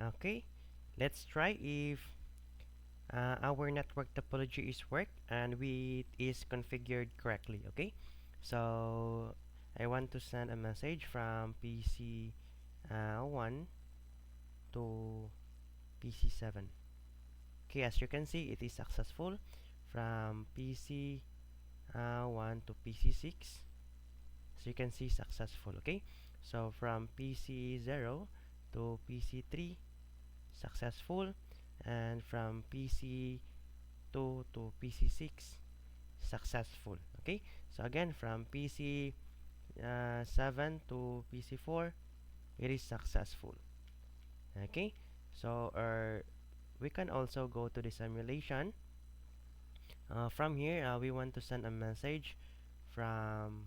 Okay, let's try if our network topology is worked and we is configured correctly. Okay, so I want to send a message from PC 1 to PC 7. Okay, as you can see, it is successful from PC 1 to PC 6. As you can see, successful. Okay, so from PC 0 to PC 3, successful, and from PC 2 to PC 6, successful. Okay, so again, from PC 7 to PC 4, it is successful. Okay, so we can also go to the simulation. From here, we want to send a message from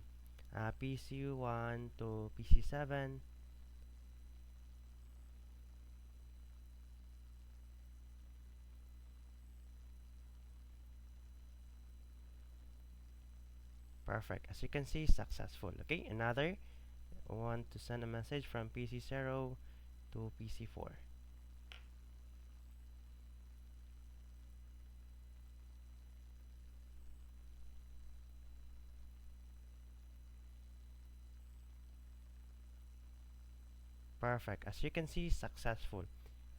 PC1 to PC7. Perfect. As you can see, successful. Okay, another want to send a message from PC0 to PC4. Perfect. As you can see, successful.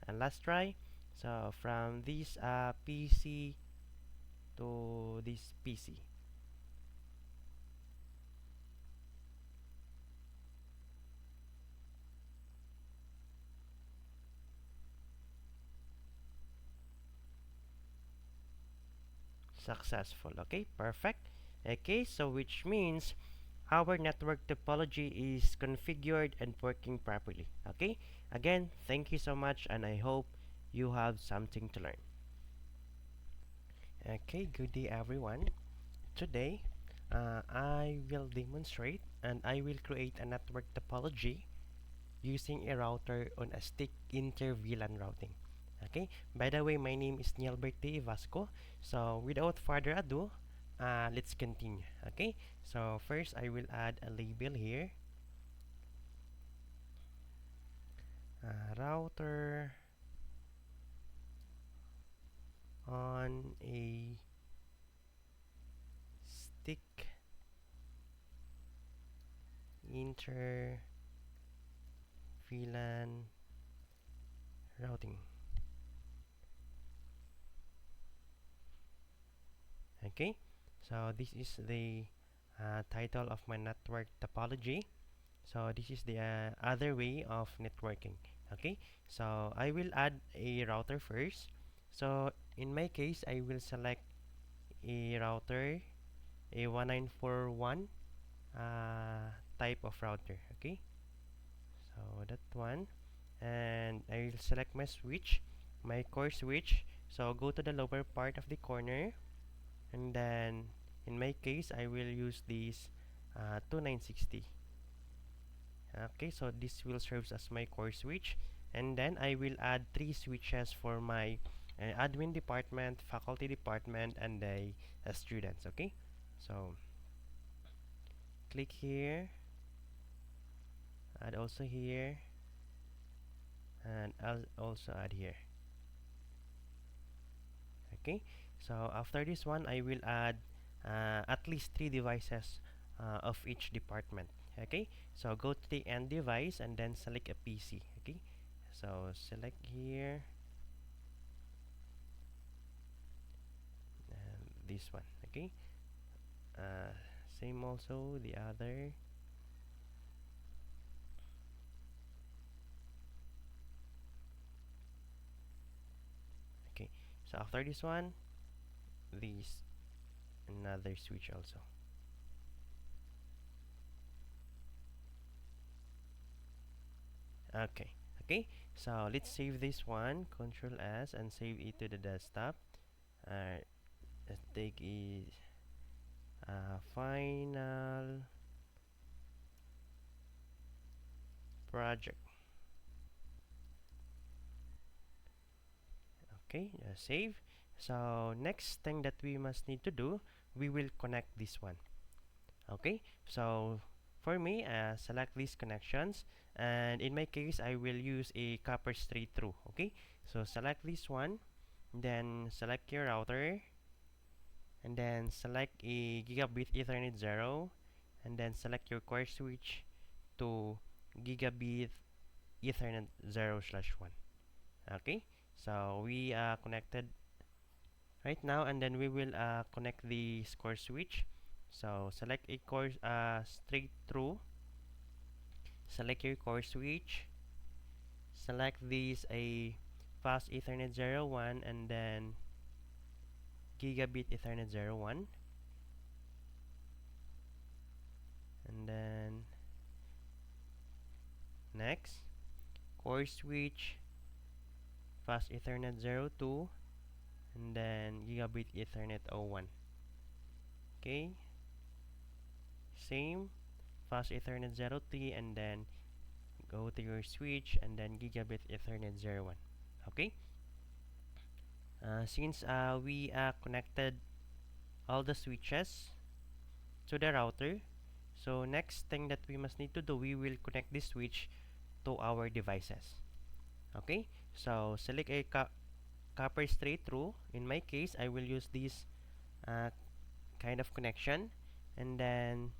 And let's try. So from this PC to this PC. Successful. Okay, perfect. Okay, so which means our network topology is configured and working properly. Okay, again, thank you so much, and I hope you have something to learn. Okay, good day, everyone. Today, I will demonstrate and I will create a network topology using a router on a stick Inter-Vlan routing. Okay, by the way, my name is Nielbert Vasco. So, without further ado, let's continue. Okay, so first I will add a label here, router on a stick Inter-VLAN routing. Okay, so this is the title of my network topology. So this is the other way of networking. Okay, so I will add a router first. So in my case, I will select a router, a 1941 type of router. Okay, so that one, and I will select my switch, my core switch. So go to the lower part of the corner, and then in my case, I will use this 2960. Okay, so this will serve as my core switch, and then I will add 3 switches for my admin department, faculty department, and the students. Okay, so click here, add also here, and I'll also add here. Okay, so after this one, I will add at least 3 devices of each department. Okay, so go to the end device and then select a PC. Okay, so select here and this one. Okay, uh, same also the other. Okay, so after this one, this another switch also. Okay, okay, so let's save this one, Control S, and save it to the desktop. Let's take is final project. Okay, save. So next thing that we must need to do, we will connect this one. Okay, so for me, select these connections, and in my case I will use a copper straight through. Okay, so select this one, then select your router, and then select a gigabit Ethernet 0, and then select your core switch to gigabit Ethernet 0/1. Okay, so we are connected right now, and then we will connect the core switch. So select a core straight through, select your core switch, select this a fast Ethernet 0/1, and then gigabit Ethernet 0/1, and then next core switch fast Ethernet 0/2, and then gigabit Ethernet 0/1. Okay, same fast Ethernet 0/3, and then go to your switch and then gigabit Ethernet 0/1. Okay, since we connected all the switches to the router, so next thing that we must need to do, we will connect this switch to our devices. Okay, so select a copper straight through. In my case, I will use this uh, kind of connection, and then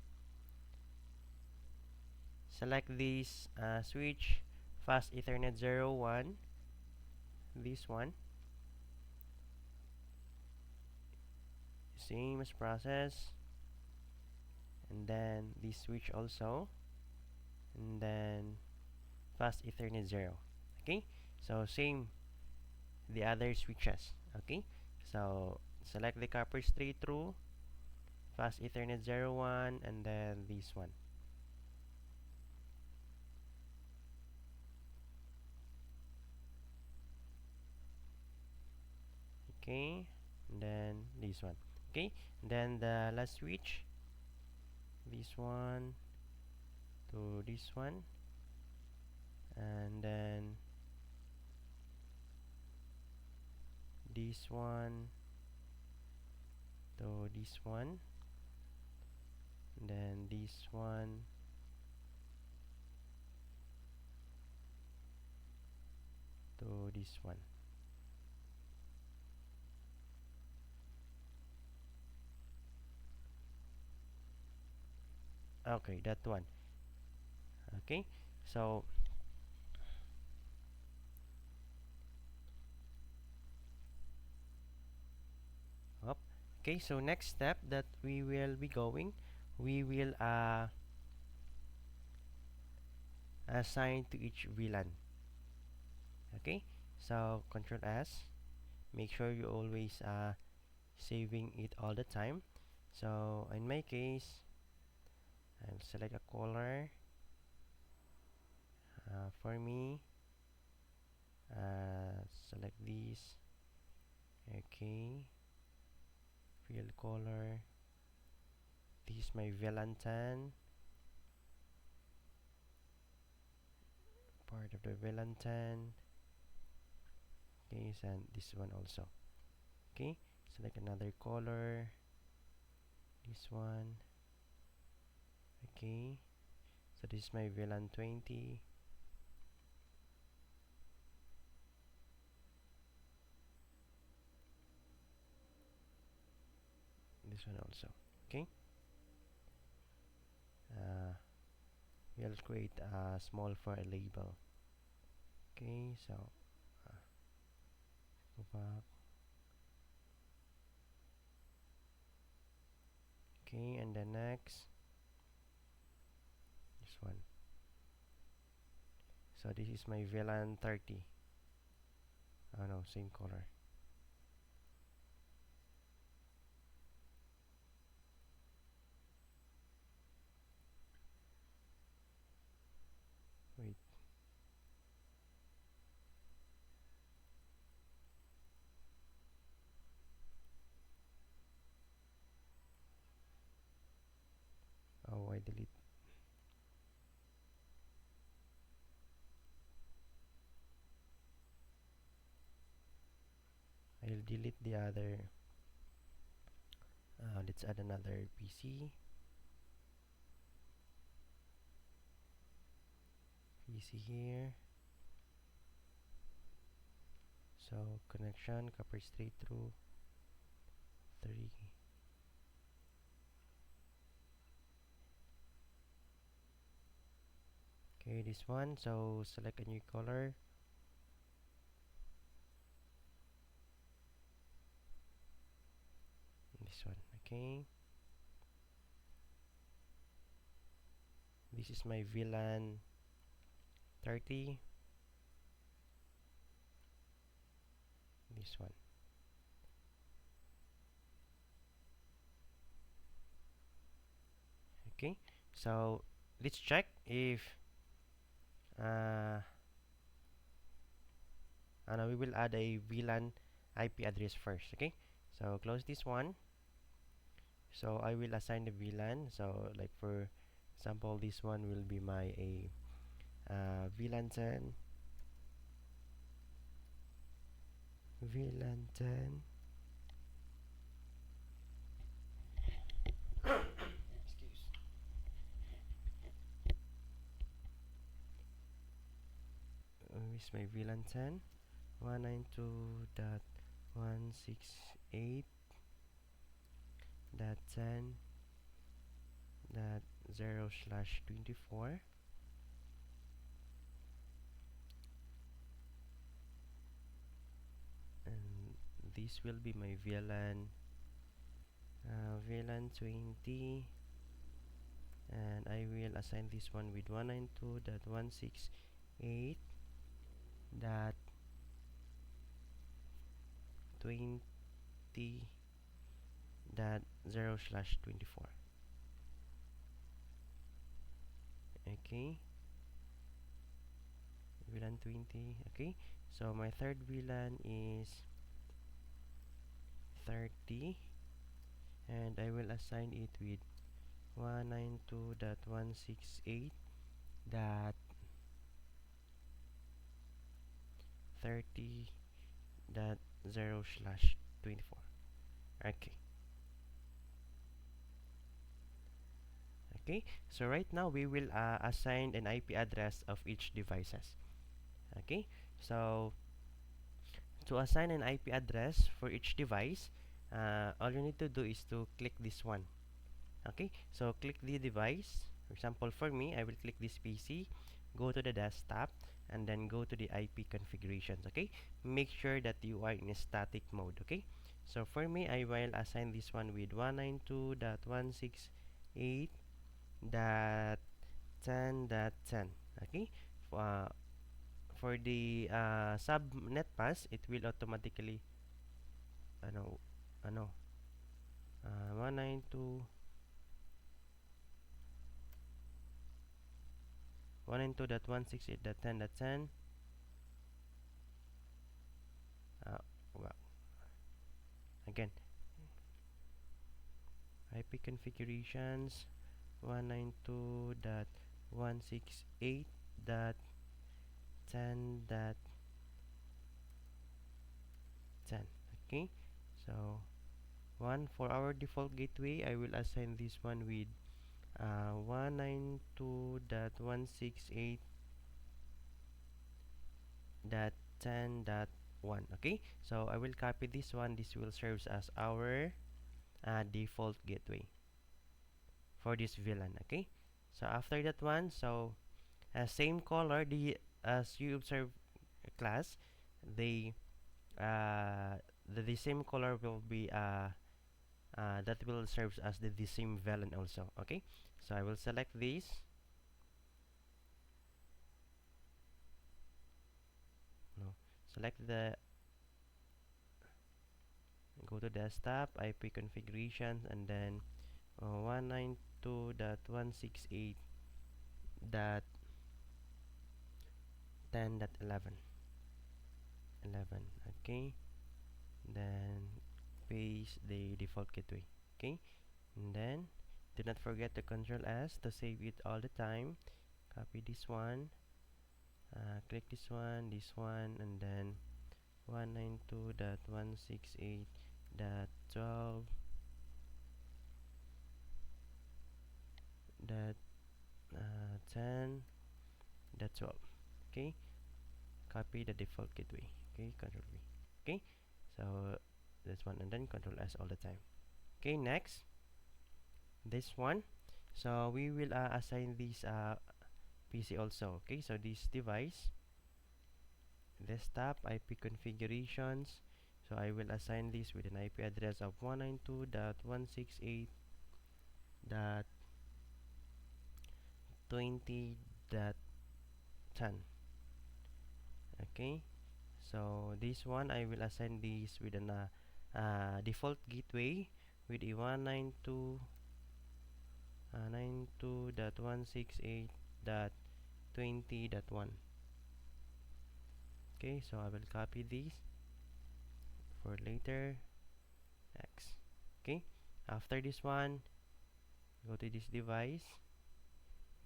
select this switch fast Ethernet 0/1, this one, same as process, and then this switch also, and then fast Ethernet 0. Okay, so same the other switches. Okay, so select the copper straight through fast Ethernet 0/1, and then this one. Okay, and then this one. Okay, and then the last switch, this one to this one, and then this one to this one, and then this one to this one. Okay, that one. Okay, so up. Okay, so next step that we will be going, we will assign to each VLAN. Okay, so Control S. Make sure you always saving it all the time. So in my case, I'll select a color for me. Select this. Okay, fill color. This is my VLAN 10. Part of the VLAN 10. Okay, and this one also. Okay, select another color. This one. Okay, so this is my VLAN 20. This one also. Okay, we'll create a small for a label. Okay, so go back. Okay, and then next, this one. So this is my VLAN 30. Oh no, same color. Wait. Oh, I delete. I'll delete the other. Let's add another PC. PC here. So connection copper straight through 3. Okay, this one. So select a new color. This one. Okay. This is my VLAN 30. This one. Okay. So let's check if uh, we will add a VLAN IP address first. Okay. So close this one. So I will assign the VLAN. So like for example, this one will be my VLAN 10. VLAN 10. Excuse. Is my VLAN 10. 192.168.10.0/24, and this will be my VLAN 20, and I will assign this one with 192.168.20.0/24. Okay, VLAN 20. Okay, so my third VLAN is 30, and I will assign it with 192.168.30.0/24. Okay. Okay, so right now we will assign an IP address of each devices. Okay, so to assign an IP address for each device, all you need to do is to click this one. Okay, so click the device. For example, for me, I will click this PC, go to the desktop, and then go to the IP configurations. Okay, make sure that you are in a static mode. Okay, so for me, I will assign this one with 192.168.10.10. Okay, uh, for the subnet pass, it will automatically ano ano 192 192.168.10.10. Well, again, IP configurations 192.168.10.10. Okay, so one for our default gateway, I will assign this one with 192.168.10.1. Okay, so I will copy this one. This will serve as our default gateway for this VLAN. Okay, so after that one, so same color, the as you observe class, they the same color will be that will serve as the same VLAN also. Okay, so I will select this. No, select the go to desktop IP configurations, and then 192.168.10.11. Okay, then paste the default gateway. Okay, and then do not forget to Control S to save it all the time. Copy this one, click this one, and then 192.168.12 10.12. Okay, copy the default gateway. Okay, control V. Okay, so this one, and then control S all the time. Okay, next, this one. So we will assign this PC also. Okay, so this device, desktop IP configurations. So I will assign this with an IP address of 192.168.20.10. Okay, so this one I will assign this with an default gateway with a 192.168.20.1. Okay, so I will copy this for later. X. Okay, after this one, go to this device,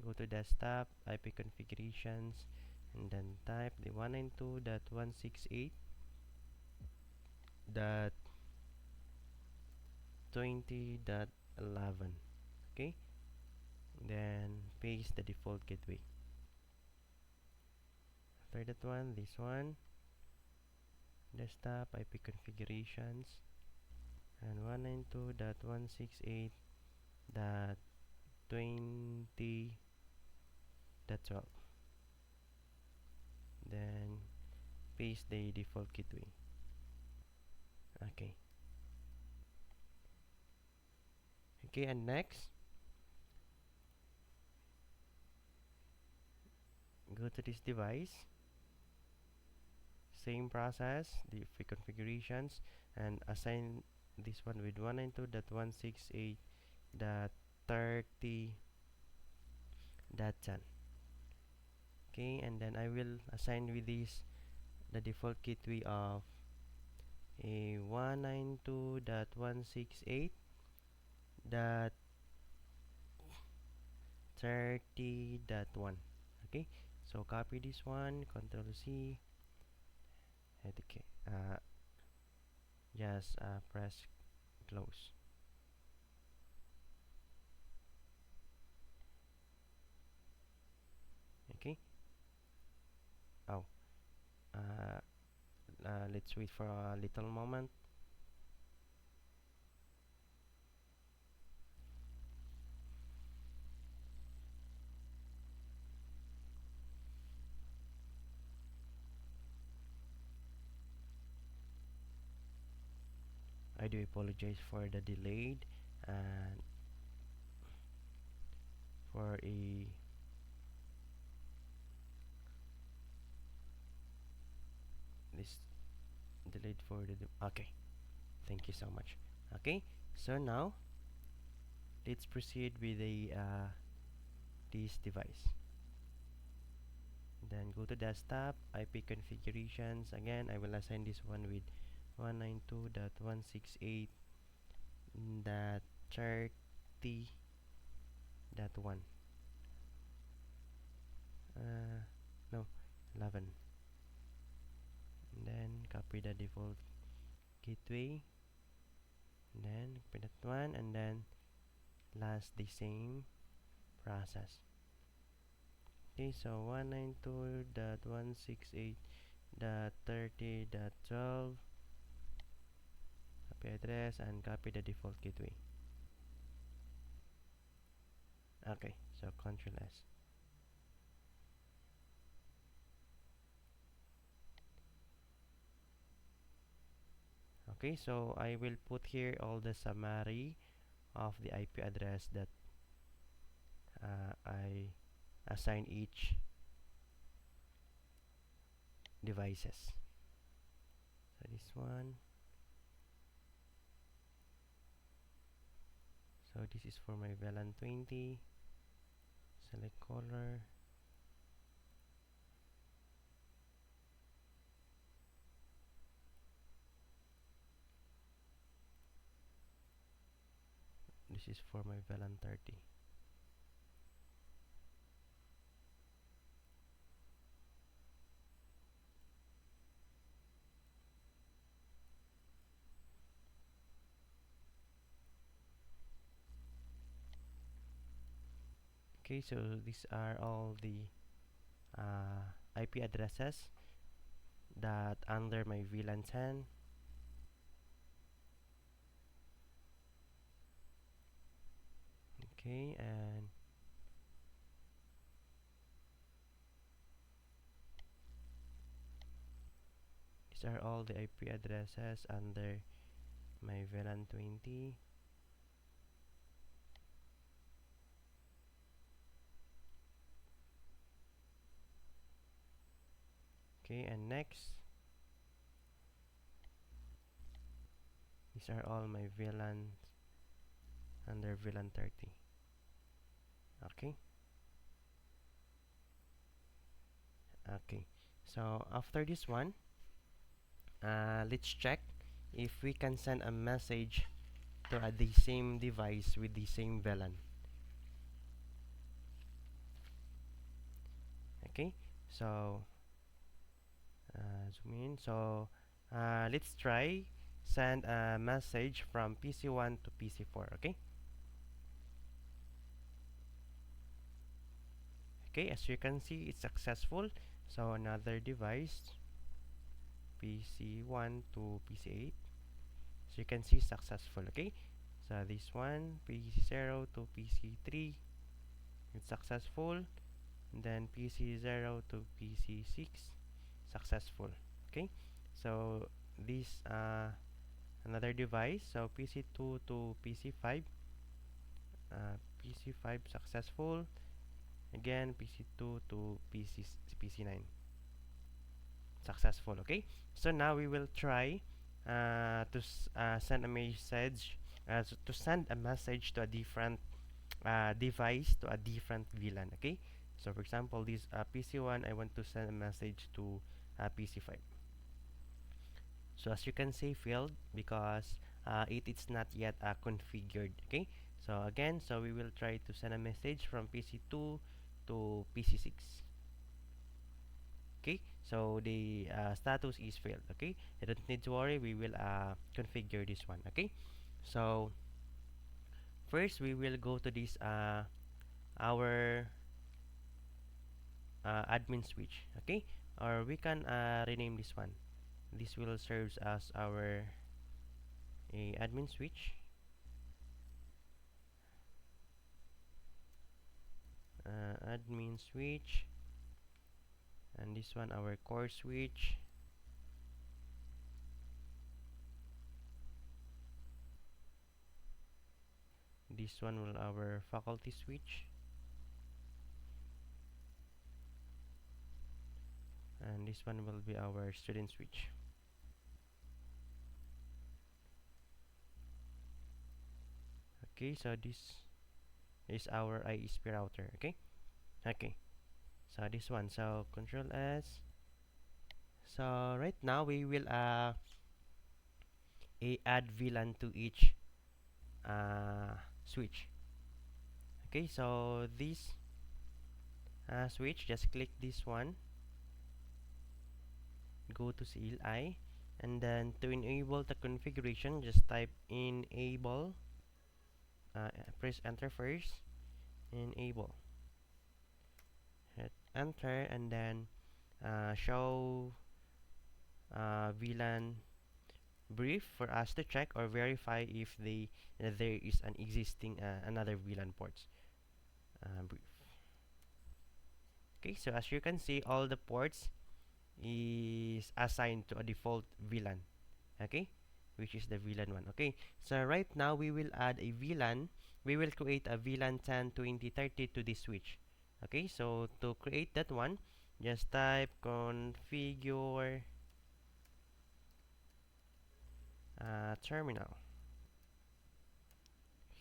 go to desktop, IP configurations, and then type the 192.168.20.11. Okay, then paste the default gateway. After that one, this one, desktop IP configurations, and 192.168.20.12. Then paste the default gateway. Okay. Okay, and next, go to this device, same process, the configurations, and assign this one with 192.168.30.10. Okay, and then I will assign with this the default gateway of a 192.168.30.1. Okay, so copy this one, Control C, okay, just press close. Okay, oh, uh, let's wait for a little moment. I do apologize for the delayed and for a this delayed for the okay. Thank you so much. Okay, so now let's proceed with the this device. Then go to desktop, IP configurations. Again, I will assign this one with 192.168.30.1. No, 11. And then copy the default gateway. And then copy that one, and then last the same process. Okay, so 192.168.30.12, copy address and copy the default gateway. Okay, so Control S. Okay, so I will put here all the summary of the IP address that I assign each devices. So this one. So this is for my VLAN 20. Select color. This is for my VLAN 30. Okay, so these are all the IP addresses that under my VLAN 10. Okay, and these are all the IP addresses under my VLAN 20. Okay, and next, these are all my VLANs under VLAN 30. Okay, okay. So after this one, let's check if we can send a message to the same device with the same VLAN. Okay, so zoom in. So let's try send a message from PC1 to PC4. Okay. Okay, as you can see, it's successful. So another device, PC1 to PC8. So you can see successful. Okay. So this one, PC0 to PC3, it's successful. And then PC0 to PC6, successful. Okay. So this another device. So PC2 to PC5, PC5 successful. Again, PC2 to PC9, successful. Okay, so now we will try send a message, to send a message to a different device to a different VLAN. Okay, so for example, this PC1, I want to send a message to PC5. So as you can see, failed because it is not yet configured. Okay, so again, so we will try to send a message from PC2 to PC6. Okay, so the status is failed. Okay, you don't need to worry, we will configure this one. Okay, so first we will go to this our admin switch. Okay, or we can rename this one. This will serve as our admin switch, admin switch, and this one our core switch. This one will our faculty switch, and this one will be our student switch. Okay, so this is our ISP router. Okay, okay, so this one, so control S. So right now we will add VLAN to each switch. Okay, so this switch, just click this one, go to CLI, and then to enable the configuration, just type enable, press enter first, enable, hit enter, and then show VLAN brief for us to check or verify if there is an existing another VLAN ports brief. Okay, so as you can see, all the ports is assigned to a default VLAN. Okay, which is the VLAN one. Okay, so right now we will add a VLAN. We will create a VLAN 10, 20, 30 to this switch. Okay, so to create that one, just type configure terminal,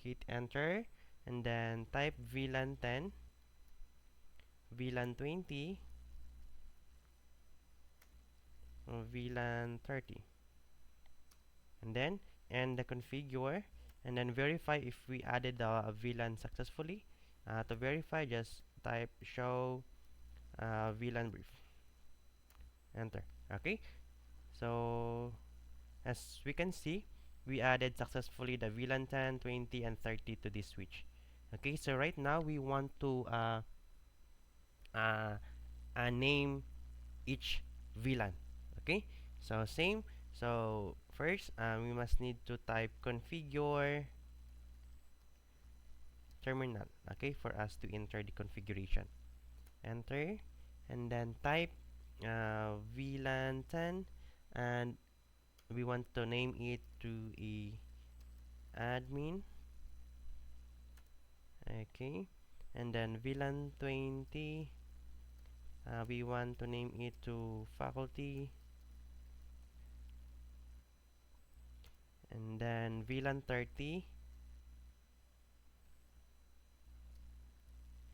hit enter, and then type VLAN 10, VLAN 20, VLAN 30, and then the configure, and then verify if we added the VLAN successfully. To verify, just type show VLAN brief, enter. Okay, so as we can see, we added successfully the VLAN 10, 20, and 30 to this switch. Okay, so right now we want to name each VLAN. Okay, so same. So first, we must need to type configure terminal, okay, for us to enter the configuration. Enter, and then type VLAN 10, and we want to name it to a admin, okay, and then VLAN 20, we want to name it to faculty, and then VLAN 30,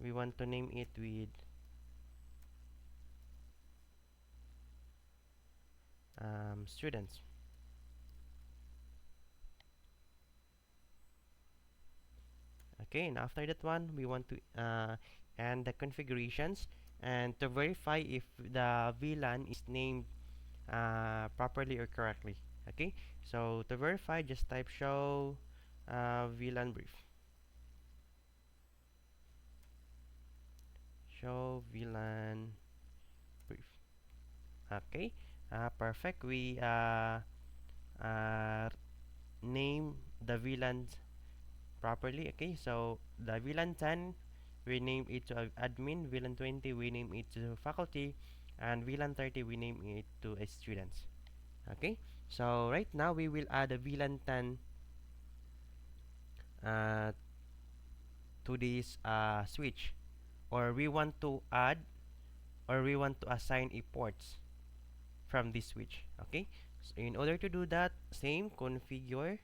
we want to name it with students. Okay, and after that one, we want to add the configurations, and to verify if the VLAN is named properly or correctly. Okay, so to verify, just type show VLAN brief. Show VLAN brief. Okay, perfect. We uh, name the VLANs properly. Okay, so the VLAN 10, we name it to admin. VLAN 20, we name it to faculty, and VLAN 30, we name it to students. Okay, so right now we will add a VLAN 10 uh, to this switch, or we want to add, or we want to assign a ports from this switch. Okay, so in order to do that, same configure,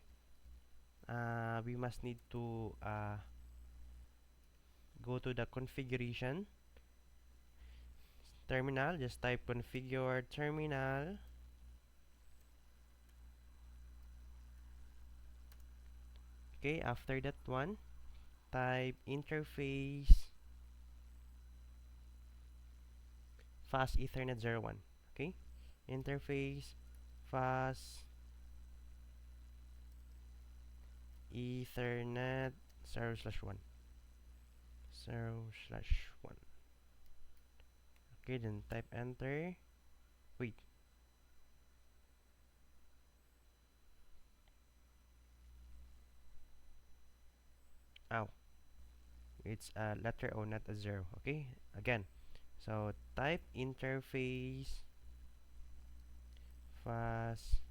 we must need to go to the configuration terminal. Just type configure terminal. Okay, after that one, type interface fast ethernet 01. Okay, interface fast ethernet 0/1. 0/1. Okay, then type enter. Wait. Ow. It's a letter O, not a zero. Okay, again. So type interface fast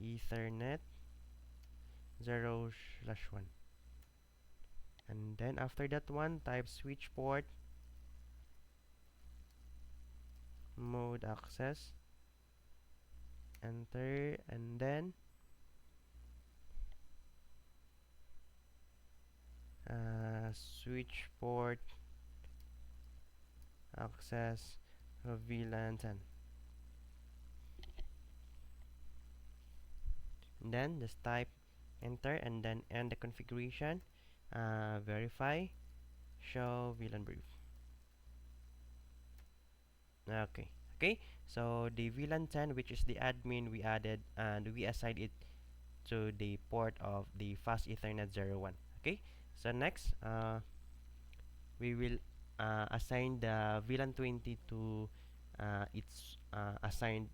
ethernet 0/1. And then after that one, type switch port mode access. Enter, and then switch port access VLAN 10. And then just type enter, and then end the configuration. Verify show VLAN brief. Okay, okay, so the VLAN 10, which is the admin, we added and we assigned it to the port of the fast ethernet 01. Okay, so next we will assign the VLAN 20 to its assigned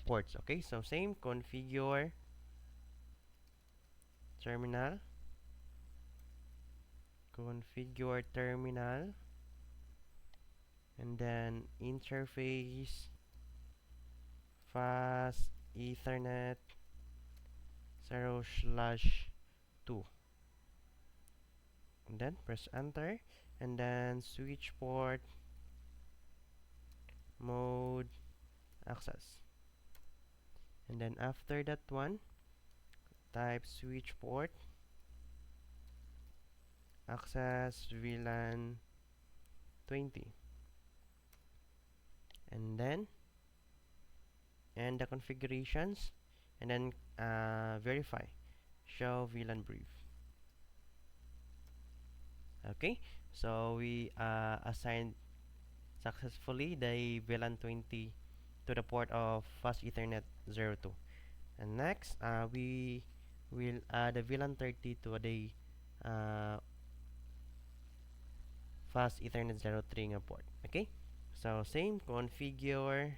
ports. Okay, so same configure terminal, configure terminal, and then interface fast ethernet 0/2, and then press enter, and then switch port mode access, and then after that one, type switch port access VLAN 20, and then and the configurations, and then verify show VLAN brief. Okay, so we assigned successfully the VLAN 20 to the port of fast ethernet 02. And next we will add the VLAN 30 to the uh, fast ethernet 03 nga port. Okay, So same, configure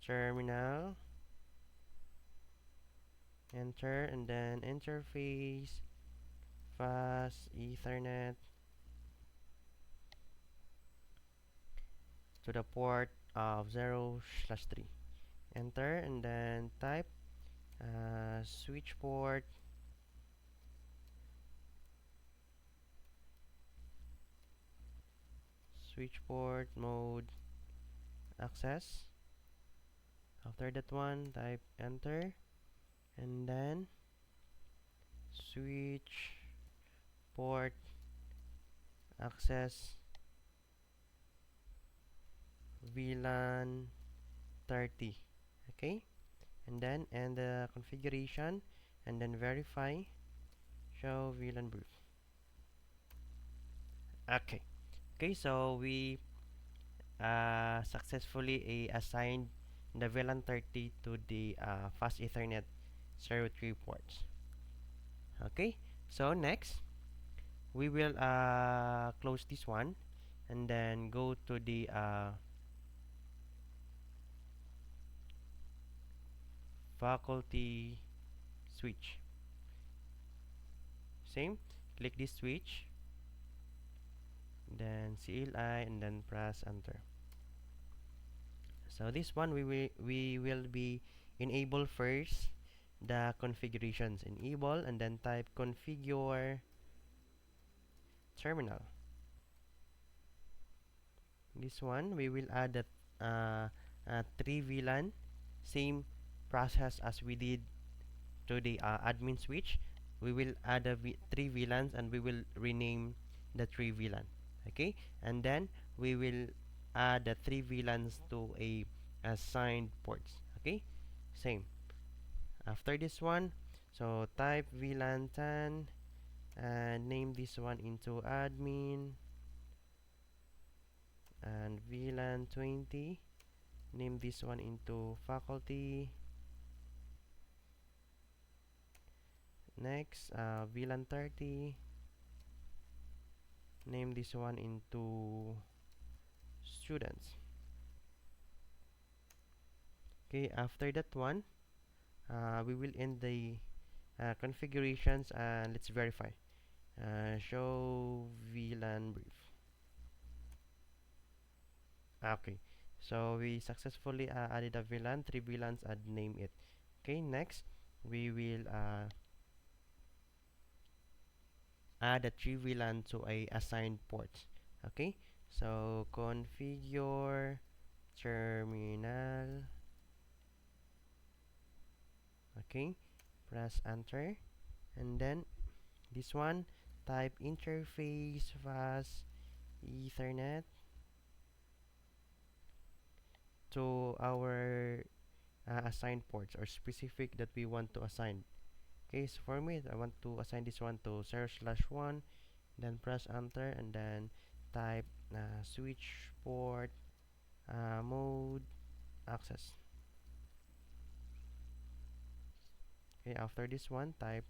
terminal, enter, and then interface fast Ethernet to the port of 0/3. Enter, and then type switch port mode access. After that one, type enter, and then switch port access VLAN 30. Okay, and then end the configuration, and then verify show VLAN brief. Okay, so we successfully assigned the VLAN 30 to the fast Ethernet 03 ports. Okay, so next we will close this one, and then go to the faculty switch. Same, click this switch, then CLI, and then press enter. So this one we will be enable first the configurations. Enable, and then type configure terminal. This one we will add the 3 VLAN, same process as we did to the admin switch. We will add 3 VLANs, and we will rename the 3 VLAN. Okay, and then we will add the 3 VLANs to a assigned ports. Okay, same. After this one, so type VLAN 10 and name this one into admin, and VLAN 20, name this one into faculty. Next, VLAN 30, name this one into students. Okay, after that one, we will end the configurations, and let's verify. Show VLAN brief. Okay, so we successfully added a VLAN, 3 VLANs, and name it. Okay, next we will add a 3 VLAN to a assigned port. Okay, so configure terminal. Okay, press enter, and then this one, type interface fast Ethernet to our assigned ports, or specific that we want to assign. Okay, so for me, I want to assign this one to 0/1, then press enter, and then type switch port mode access. Okay, after this one, type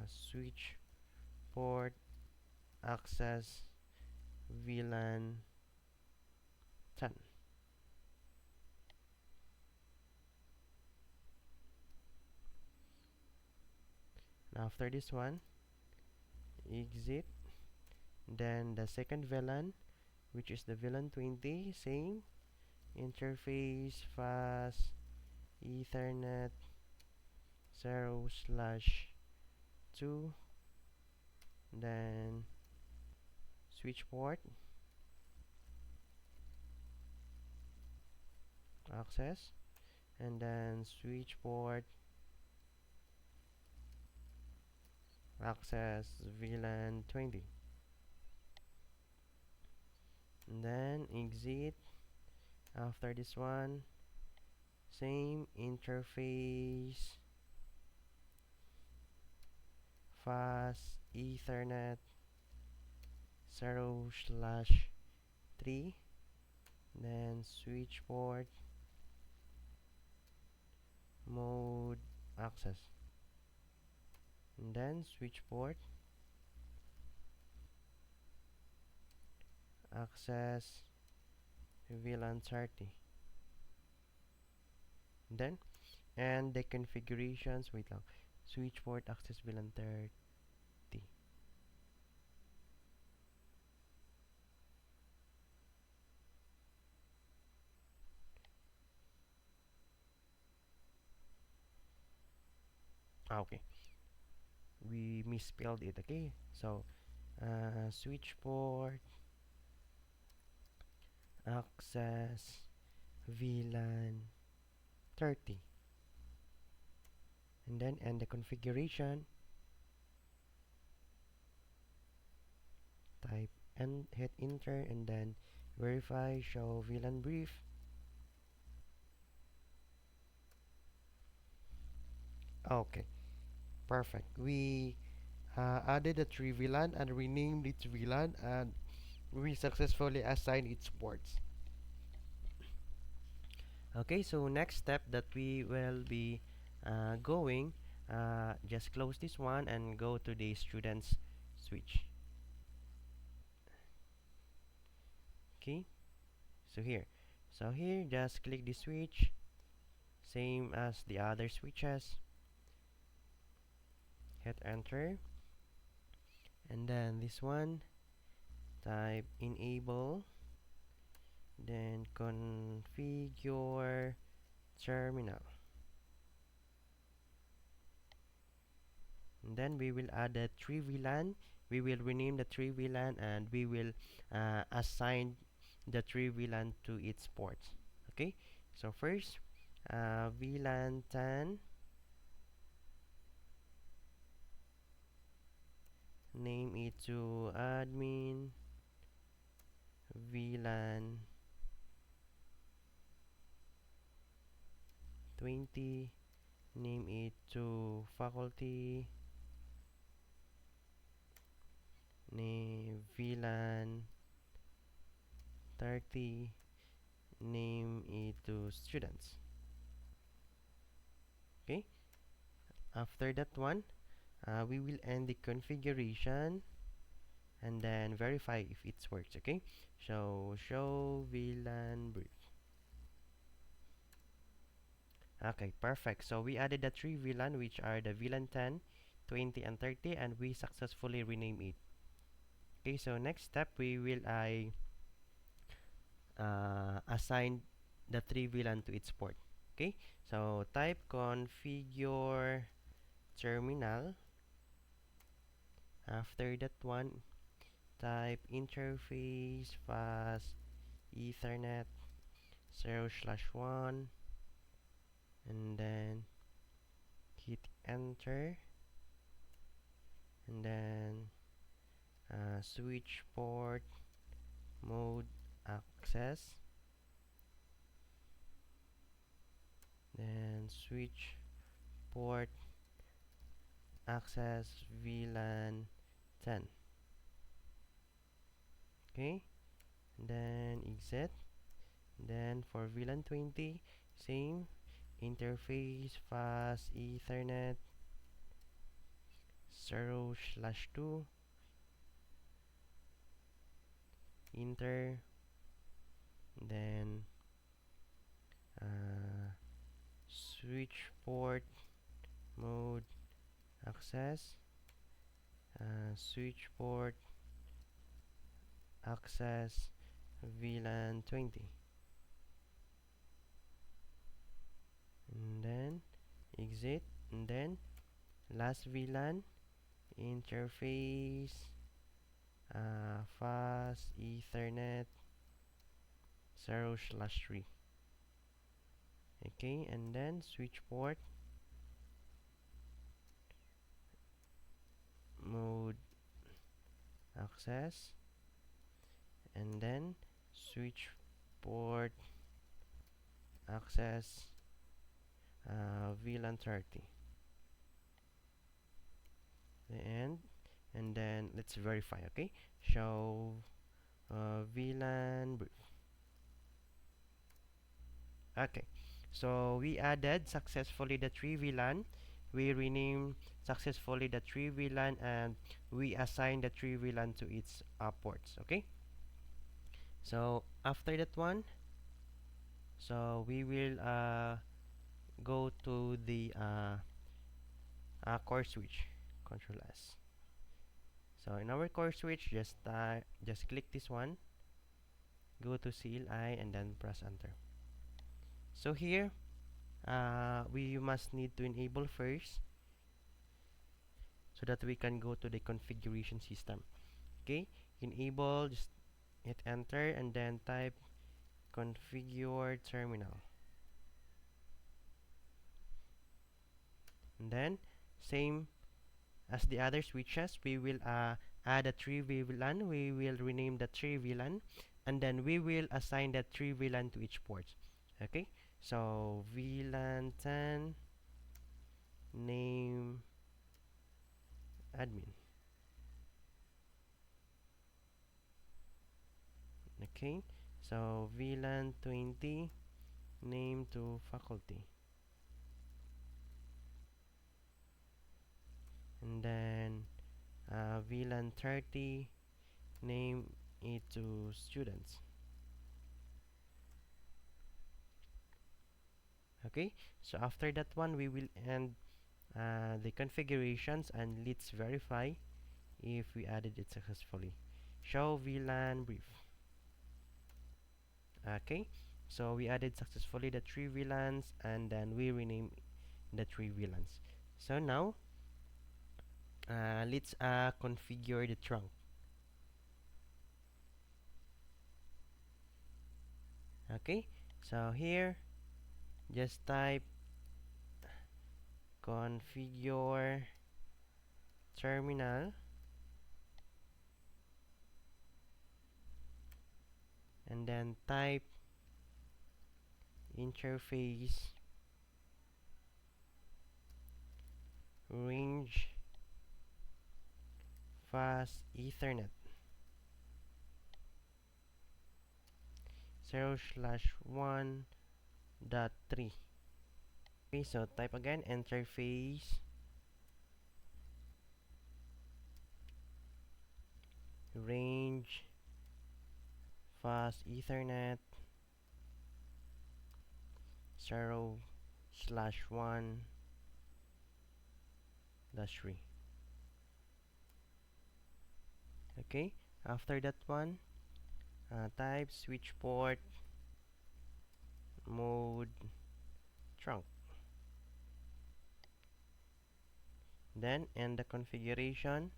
switch port access VLAN 10. And after this one, exit, then the second VLAN, which is the VLAN 20, same, interface fast Ethernet 0/2, then switch port access, and then switch port access VLAN 20, and then exit. After this one, same, interface fast Ethernet 0/3, then switch port mode access, and then switch port access VLAN 30. Then, and the configurations, wait lang, switch port access VLAN 30. Okay, we misspelled it. Okay, so switch port access VLAN 30, and then and the configuration, type and hit enter, and then verify show VLAN brief. Okay, perfect. We added a tree VLAN and renamed it VLAN, and we successfully assigned its ports. Okay, so next step that we will be going, just close this one and go to the students switch. Okay, so here just click the switch, same as the other switches, hit enter, and then this one, type enable, then configure terminal, and then we will add the 3 VLAN. We will rename the 3 VLAN, and we will assign the 3 VLAN to its ports. Okay, so first, VLAN 10, name it to admin. VLAN 20, name it to faculty. Name VLAN 30, name it to students. Okay, after that one, we will end the configuration and then verify if it works. Okay, so show VLAN brief. Okay, perfect. So we added the 3 VLAN, which are the VLAN 10, 20, and 30, and we successfully rename it. Okay, so next step, we will assign the 3 VLAN to its port. Okay, so type configure terminal. After that one, type interface fast Ethernet 0/1, and then hit enter, and then switch port mode access, then switch port access VLAN 10. Okay, then exit. Then for VLAN 20, same interface fast Ethernet 0/2, enter, then switch port mode access, switch port access VLAN 20, and then exit, and then last VLAN interface fast Ethernet 0/3. Okay, and then switch port mode access, and then switch port access VLAN 30. The end, and then let's verify. Okay, show VLAN brief. Okay, so we added successfully the 3 VLAN, we renamed successfully the 3 VLAN, and we assigned the 3 VLAN to its ports. Okay, so after that one, So we will go to the core switch, Control S. So in our core switch, just click this one, go to CLI, and then press enter. So here, we must need to enable first so that we can go to the configuration system. Okay, enable, just hit enter and then type configure terminal. And then, same as the other switches, we will add a 3 VLAN. We will rename the 3 VLAN, and then we will assign that 3 VLAN to each port. Okay, so VLAN 10 name admin. Okay, so VLAN 20 name to faculty, and then VLAN 30 name it to students. Okay, so after that one, we will end the configurations, and let's verify if we added it successfully. Show VLAN brief. Okay, so we added successfully the 3 VLANs, and then we rename the 3 VLANs. So now, let's configure the trunk. Okay, so here, just type configure terminal, and then type interface range fast Ethernet 0/1.3. Okay, so type again interface range fast Ethernet 0/1-3. Okay, after that one, type switch port mode trunk, then end the configuration,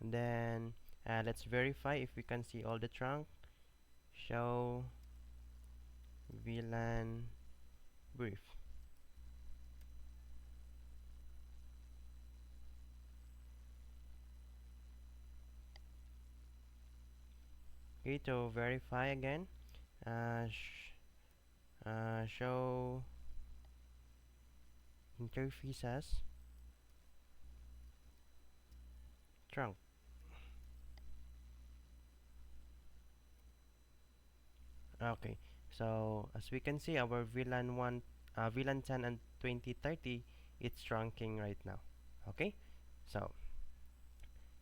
and then let's verify if we can see all the trunk. Show VLAN brief. Okay, to verify again, show interfaces trunk. Okay, so as we can see, our VLAN 10 and 2030, it's trunking right now. Okay, so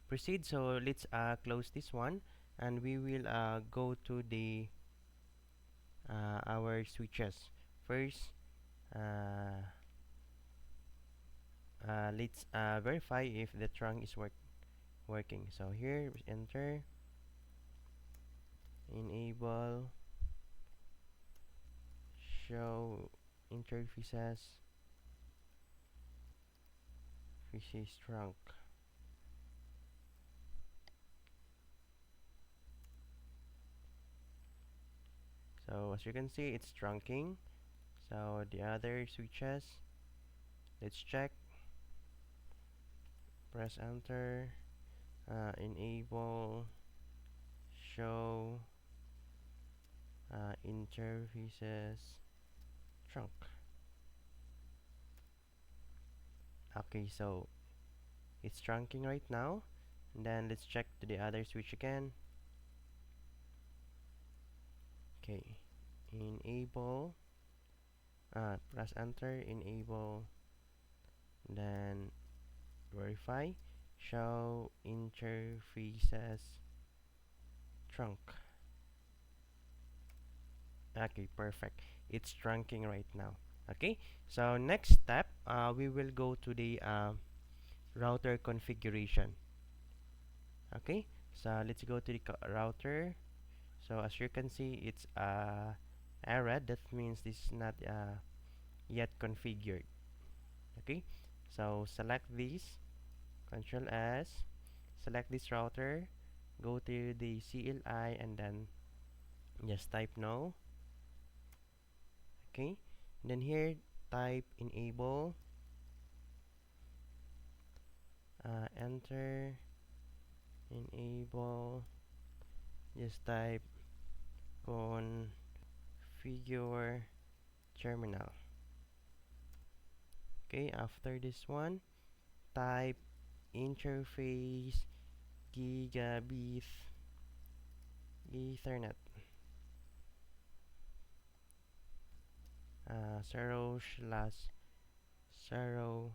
proceed. So let's close this one, and we will go to the our switches first. Uh, let's verify if the trunk is working. So here, enter, enable, show interfaces, is trunk. So as you can see, it's trunking. So the other switches, let's check. Press enter, enable, show interfaces trunk. Okay, so it's trunking right now. And then let's check to the other switch again. Okay, enable, press enter, enable, then verify, show interfaces trunk. Okay, perfect. It's trunking right now. Okay, so next step, we will go to the router configuration. Okay, so let's go to the router. So as you can see, it's red. That means this is not yet configured. Okay, so select this, Control S, select this router, go to the CLI, and then just type no. Okay, and then here type enable, enter, enable, just type configure terminal. Okay, after this one, type interface gigabit ethernet 0/0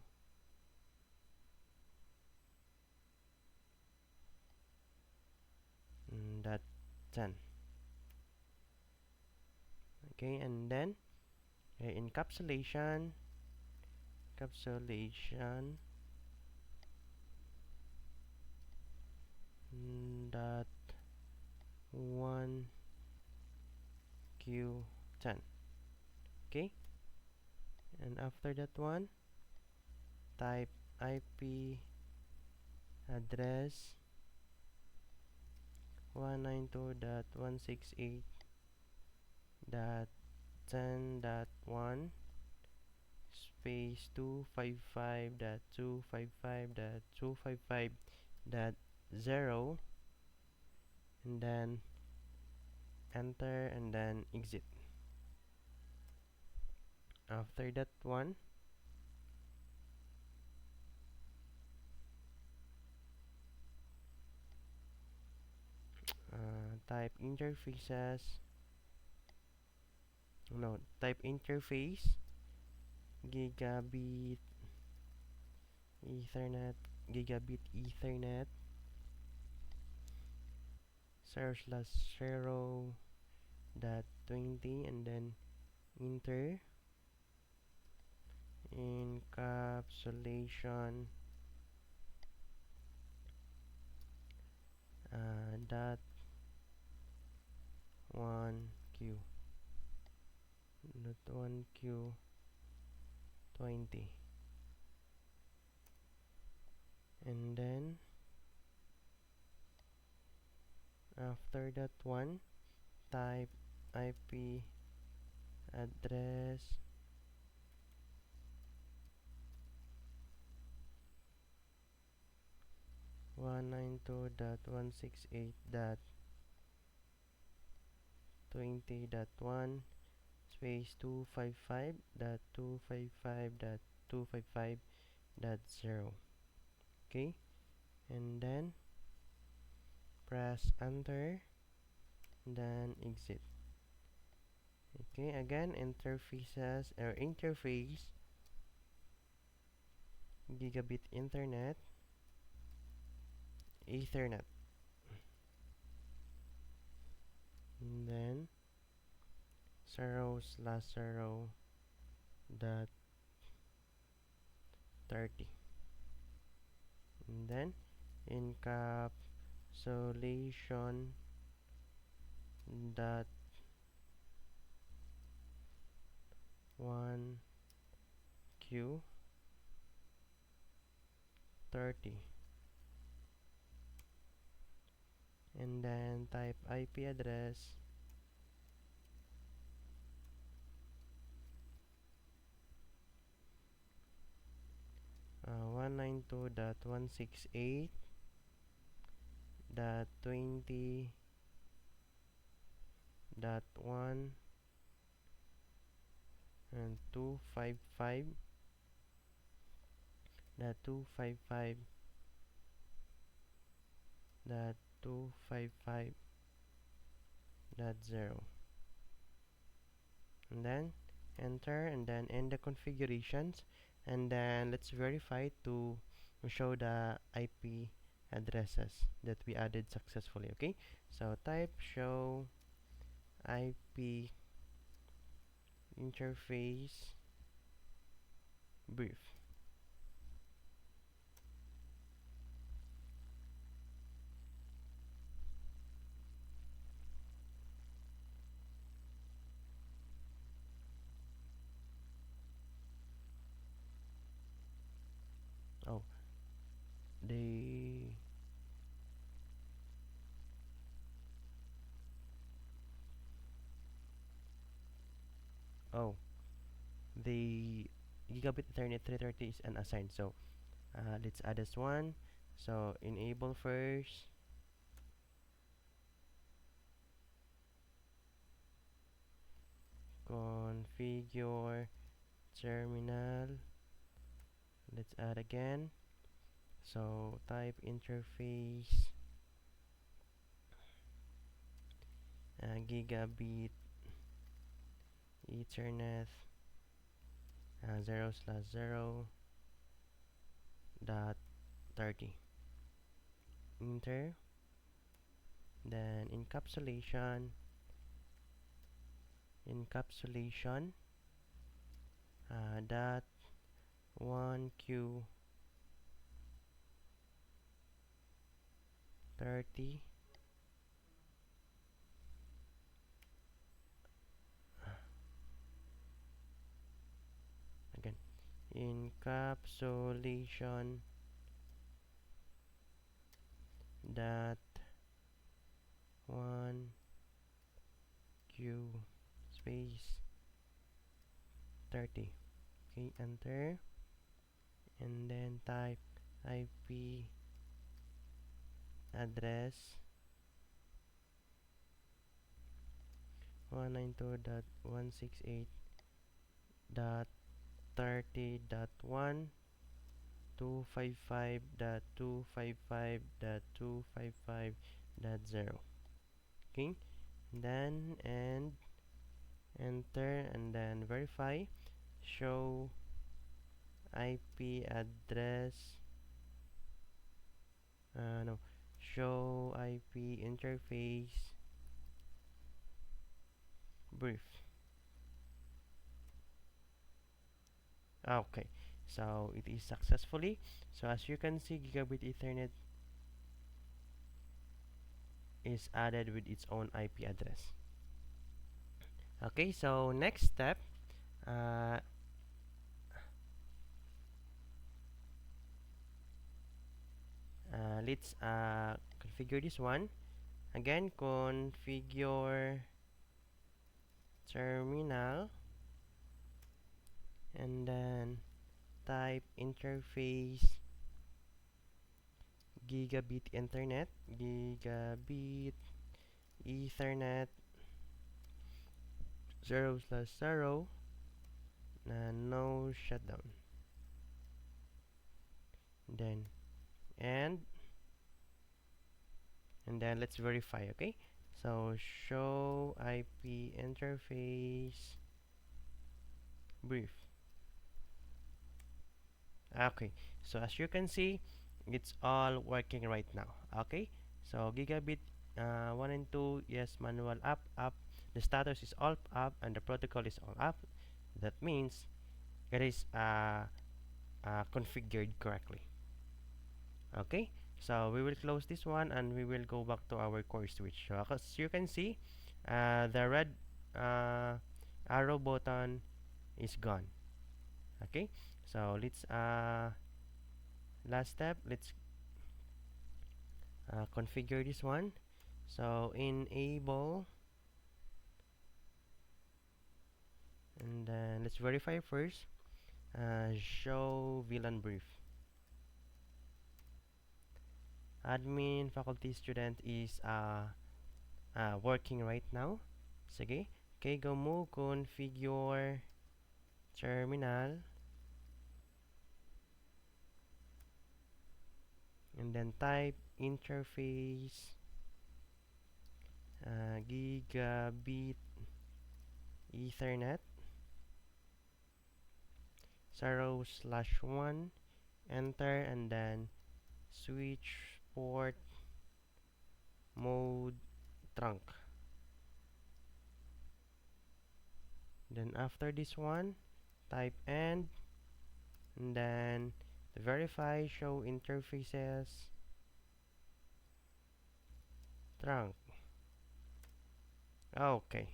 dot 10. Okay, and then encapsulation dot 1q10. Okay, and after that one, type IP address 192.168.10.1 space 255.255.255.0, and then enter and then exit. After that one, type interfaces, no, type interface gigabit ethernet, gigabit ethernet 0/0.20, and then enter encapsulation dot 1q dot 1q20, and then after that one, type IP address 192.168.20.1 space 255.255.255.0. Okay, and then press enter, then exit. Okay, again, interfaces or interface gigabit internet ethernet, and then 0/0 dot 30, and then encapsulation dot 1q30, and then type IP address 192.168.20.1 and 255.255.0, and then enter, and then end the configurations, and then let's verify to show the IP addresses that we added successfully. Okay, so type show IP interface brief. Oh, they oh the gigabit Ethernet 330 is unassigned. So let's add this one. So enable first, configure terminal. Let's add again. So type interface gigabit Ethernet 0/0 dot 30. Enter. Then encapsulation dot 1Q 30 again. Encapsulation dot 1Q space 30. Okay, enter, and then type IP address 192.168.30.1 255.255.255.0. Okay, then and enter, and then verify. Show IP address no, show IP interface brief. Okay, so it is successfully. So as you can see, gigabit Ethernet is added with its own IP address. Okay, so next step, uh, let's configure this one. Again, configure terminal, and then type interface gigabit internet, gigabit ethernet 0/0, no shutdown. Then and then let's verify. Okay, so show IP interface brief. Okay, so as you can see, it's all working right now. Okay, so gigabit 1 and 2, yes, manual up. The status is all up and the protocol is all up. That means it is configured correctly. Okay, so we will close this one and we will go back to our core switch. So as you can see, the red uh, arrow button is gone. Okay, so let's last step, let's configure this one. So enable, and then let's verify first. Show VLAN brief. Admin faculty student is working right now. Sige. Okay, go mo configure terminal, and then type interface gigabit ethernet 0/1, enter, and then switch port mode trunk. Then after this one, type and then the verify show interfaces trunk. Okay,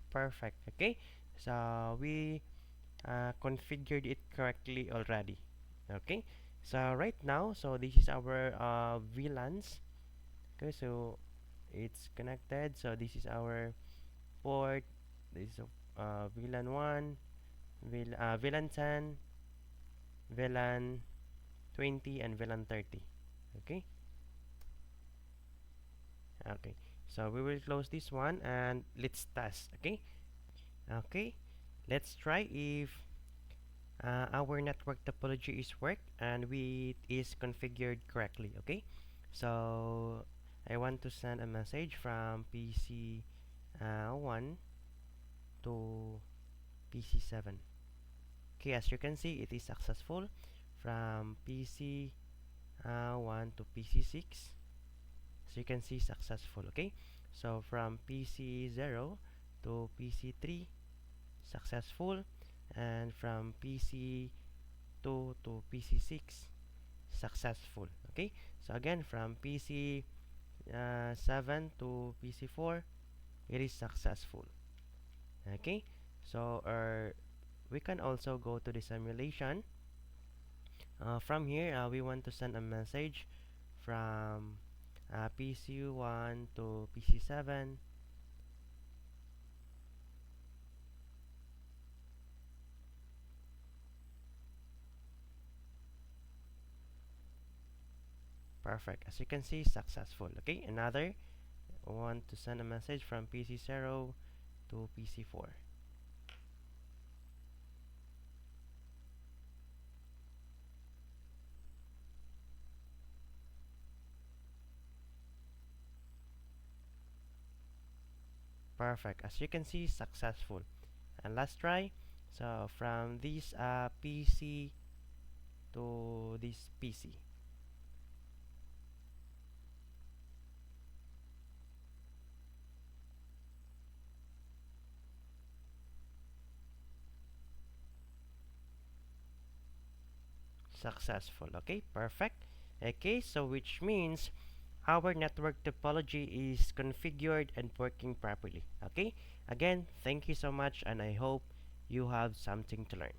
perfect. Okay, so we configured it correctly already. Okay, so right now, so this is our VLANs. Okay, so it's connected. So this is our port. This is VLAN 1, VLAN 10, VLAN 20, and VLAN 30. Okay, okay. So we will close this one and let's test. Okay, okay. Let's try if our network topology is work and we is configured correctly. Okay, so I want to send a message from PC 1 to PC 7. Okay, as you can see, it is successful from PC 1 to PC 6. As you can see, successful. Okay, so from PC 0 to PC 3, successful, and from PC 2 to PC 6, successful. Okay, so again from PC 7 to PC 4, it is successful. Okay, so we can also go to the simulation. From here, we want to send a message from PC1 to PC7. Perfect. As you can see, successful. Okay, another want to send a message from PC0 to PC4. Perfect. As you can see, successful. And last try. So from this PC to this PC. Successful. Okay, perfect. Okay, so which means our network topology is configured and working properly. Okay, again, thank you so much, and I hope you have something to learn.